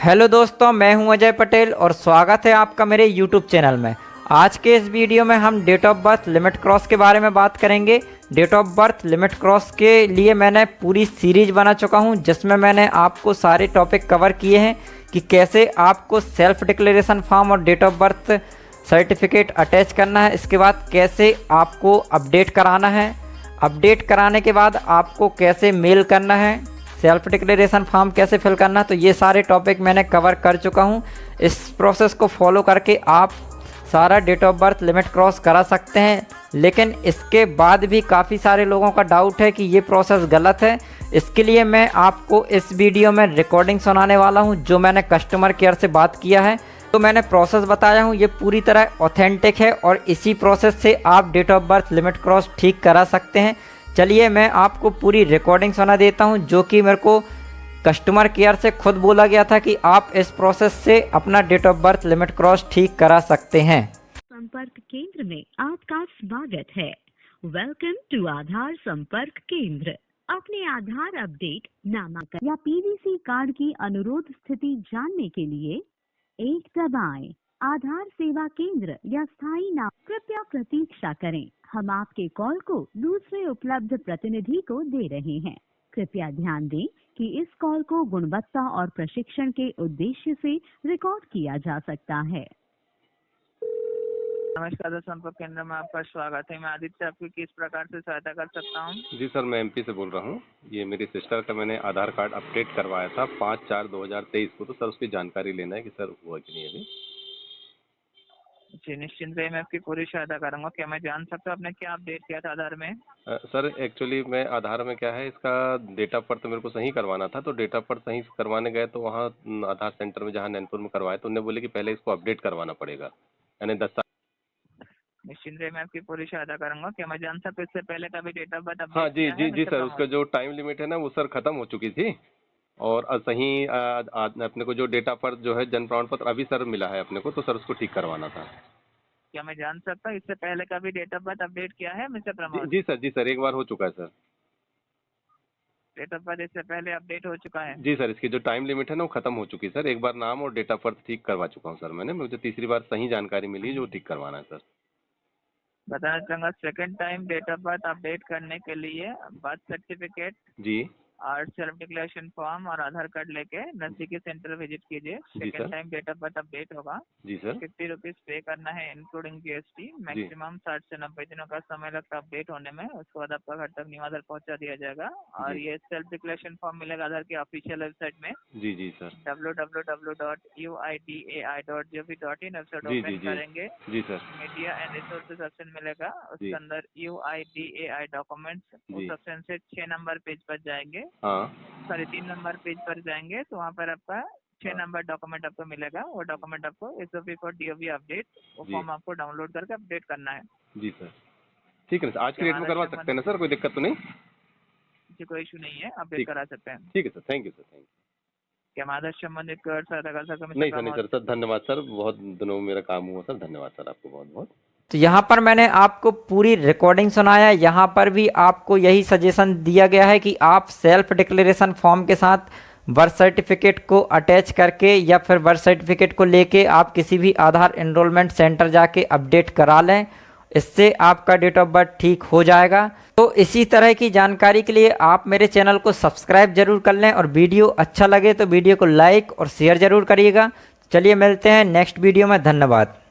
Hello दोस्तों, मैं हूं अजय पटेल और स्वागत है आपका मेरे यूट्यूब चैनल में। आज के इस वीडियो में हम date of birth limit cross के बारे में बात करेंगे। Date of birth limit cross के लिए मैंने पूरी सीरीज बना चुका हूं, जिसमें मैंने आपको सारे टॉपिक कवर किए हैं कि कैसे आपको सेल्फ डिक्लेरेशन फॉर्म और date of birth certificate attach करना है। इसके बाद कैसे आपको अपडेट कराना है, अपडेट कराने के बाद आपको कैसे मेल करना है, सेल्फ डिक्लेरेशन फॉर्म कैसे फिल करना, तो ये सारे टॉपिक मैंने कवर कर चुका हूँ। इस प्रोसेस को फॉलो करके आप सारा date of birth limit cross करा सकते हैं। लेकिन इसके बाद भी काफ़ी सारे लोगों का डाउट है कि ये प्रोसेस गलत है। इसके लिए मैं आपको इस वीडियो में रिकॉर्डिंग सुनाने वाला हूँ, जो मैंने कस्टमर केयर से बात किया है। तो मैंने प्रोसेस बताया हूँ, ये पूरी तरह ऑथेंटिक है और इसी प्रोसेस से आप date of birth limit cross ठीक करा सकते हैं। चलिए मैं आपको पूरी रिकॉर्डिंग सुना देता हूं, जो कि मेरे को कस्टमर केयर से खुद बोला गया था कि आप इस प्रोसेस से अपना date of birth limit cross ठीक करा सकते हैं। संपर्क केंद्र में आपका स्वागत है। वेलकम टू आधार संपर्क केंद्र। अपने आधार अपडेट, नामांकन या पीवीसी कार्ड की अनुरोध स्थिति जानने के लिए 1 दबाएं। आधार सेवा केंद्र या स्थायी नाम, कृपया प्रतीक्षा करें। हम आपके कॉल को दूसरे उपलब्ध प्रतिनिधि को दे रहे हैं। कृपया ध्यान दें कि इस कॉल को गुणवत्ता और प्रशिक्षण के उद्देश्य से रिकॉर्ड किया जा सकता है। नमस्कार, संपर्क केंद्र में आपका स्वागत है। मैं आदित्य आपकी किस प्रकार से सहायता कर सकता हूँ? जी सर, मैं एमपी से बोल रहा हूँ। ये मेरी सिस्टर का मैंने आधार कार्ड अपडेट करवाया था 5/4/2023 को, तो सर उसकी जानकारी लेना है कि सर हुआ कि नहीं अभी। जी निश्चिंत रहिए, मैं आपकी पूरी सहायता करूँगा। क्या मैं जान सकता हूँ आपने क्या अपडेट किया था आधार में? सर एक्चुअली मैं आधार में क्या है, इसका डेट ऑफ बर्थ मेरे को सही करवाना था, तो डेट ऑफ बर्थ सही करवाने गए तो वहाँ आधार सेंटर में जहाँ नैनपुर में करवाया, तो उन्होंने बोले कि पहले इसको अपडेट करवाना पड़ेगा, यानी 10 साल। निश्चिंत रहिए, मैं आपकी पूरी सहायता करूँगा। क्या मैं जान सकता हूँ इससे पहले का भी डेट ऑफ बर्थ हाँ अपडेट जी किया जी है जी सर, उसका जो टाइम लिमिट है ना वो सर खत्म हो चुकी थी, और सही अपने को जो डेट ऑफ बर्थ जो है जन्म प्रमाण पत्र अभी सर मिला है अपने को, तो सर उसको ठीक करवाना था। क्या मैं जान सकता हूँ इससे पहले का भी डेट ऑफ बर्थ अपडेट किया है मिस्टर प्रमोद? जी सर, एक बार हो चुका है सर। डेट ऑफ बर्थ इससे पहले अपडेट हो चुका है? जी सर, इसकी जो टाइम लिमिट है ना वो खत्म हो चुकी है सर। एक बार नाम और डेट ऑफ बर्थ ठीक करवा चुका हूँ सर मैंने। मुझे तीसरी बार सही जानकारी मिली है जो ठीक करवाना है सर। बताना चाहूँगा, second time date of birth update करने के लिए बर्थ सर्टिफिकेट जी और सेल्फ डिक्लेरेशन फॉर्म और आधार कार्ड लेके नजदीकी सेंटर विजिट कीजिए। Second time date of birth update होगा। जी सर। 50 रुपीज पे करना है इंक्लूडिंग जीएसटी। मैक्सिमम 60 से 90 दिनों का समय लगता है अपडेट होने में। उसके बाद आपका घर तक निवास पहुंचा दिया जाएगा। और ये सेल्फ डिक्लेरेशन फॉर्म मिलेगा आधार की ऑफिशियल वेबसाइट में। जी सर। www.uidai.gov.in वेबसाइट ओपन करेंगे। जी sir. Media and resources option मिलेगा, उसके अंदर UIDAI डॉक्यूमेंट्स, उस ऑप्शन से 6 नंबर पेज पर जाएंगे। हाँ। 3 नंबर पेज पर जाएंगे तो वहाँ पर आपका 6 नंबर डॉक्यूमेंट आपको मिलेगा। वो डॉक्यूमेंट आपको SOP फॉर DOB अपडेट, वो फॉर्म आपको डाउनलोड करके अपडेट करना है। जी सर, ठीक है ना, आज की डेट में करवा सकते हैं ना सर, कोई दिक्कत तो नहीं? जी कोई इशू नहीं है, अपडेट करा सकते हैं। ठीक है sir, thank you sir, thank you. क्या मैं आदर्श संबंधित कर सहायता कर सकता हूँ? नहीं सर, धन्यवाद सर, बहुत दिनों में मेरा काम हुआ सर, धन्यवाद सर आपको बहुत बहुत। तो यहाँ पर मैंने आपको पूरी रिकॉर्डिंग सुनाया। यहाँ पर भी आपको यही सजेशन दिया गया है कि आप सेल्फ डिक्लेरेशन फॉर्म के साथ बर्थ सर्टिफिकेट को अटैच करके या फिर बर्थ सर्टिफिकेट को लेके आप किसी भी आधार एनरोलमेंट सेंटर जाके अपडेट करा लें। इससे आपका डेट ऑफ बर्थ ठीक हो जाएगा। तो इसी तरह की जानकारी के लिए आप मेरे चैनल को सब्सक्राइब जरूर कर लें, और वीडियो अच्छा लगे तो वीडियो को लाइक और शेयर जरूर करिएगा। चलिए मिलते हैं नेक्स्ट वीडियो में, धन्यवाद।